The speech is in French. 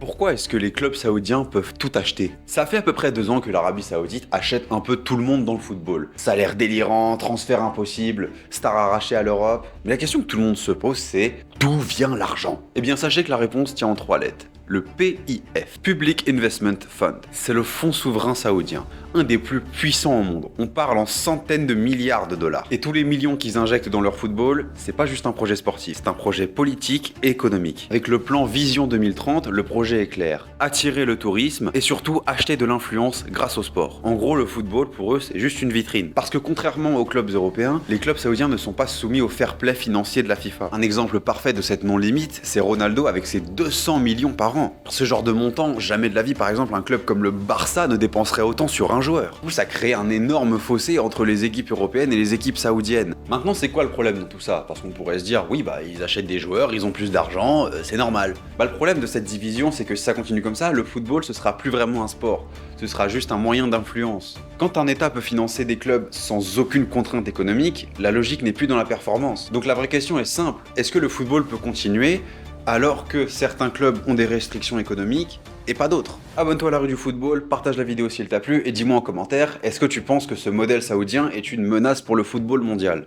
Pourquoi est-ce que les clubs saoudiens peuvent tout acheter? Ça fait à peu près 2 ans que l'Arabie Saoudite achète un peu tout le monde dans le football. Salaire délirant, transfert impossible, stars arrachées à l'Europe. Mais la question que tout le monde se pose, c'est d'où vient l'argent? Eh bien, sachez que la réponse tient en 3 lettres. Le PIF, Public Investment Fund, c'est le fonds souverain saoudien, un des plus puissants au monde. On parle en centaines de milliards de dollars. Et tous les millions qu'ils injectent dans leur football, c'est pas juste un projet sportif, c'est un projet politique et économique. Avec le plan Vision 2030, le projet est clair. Attirer le tourisme et surtout acheter de l'influence grâce au sport. En gros, le football, pour eux, c'est juste une vitrine. Parce que contrairement aux clubs européens, les clubs saoudiens ne sont pas soumis au fair play financier de la FIFA. Un exemple parfait de cette non-limite, c'est Ronaldo avec ses 200 millions par an. Pour ce genre de montant, jamais de la vie, par exemple, un club comme le Barça ne dépenserait autant sur un joueur. Ça crée un énorme fossé entre les équipes européennes et les équipes saoudiennes. Maintenant, c'est quoi le problème de tout ça? Parce qu'on pourrait se dire, oui, ils achètent des joueurs, ils ont plus d'argent, c'est normal. Le problème de cette division, c'est que si ça continue comme ça, le football, ce sera plus vraiment un sport. Ce sera juste un moyen d'influence. Quand un État peut financer des clubs sans aucune contrainte économique, la logique n'est plus dans la performance. Donc la vraie question est simple, est-ce que le football peut continuer alors que certains clubs ont des restrictions économiques et pas d'autres? Abonne-toi à la rue du football, partage la vidéo si elle t'a plu et dis-moi en commentaire, est-ce que tu penses que ce modèle saoudien est une menace pour le football mondial?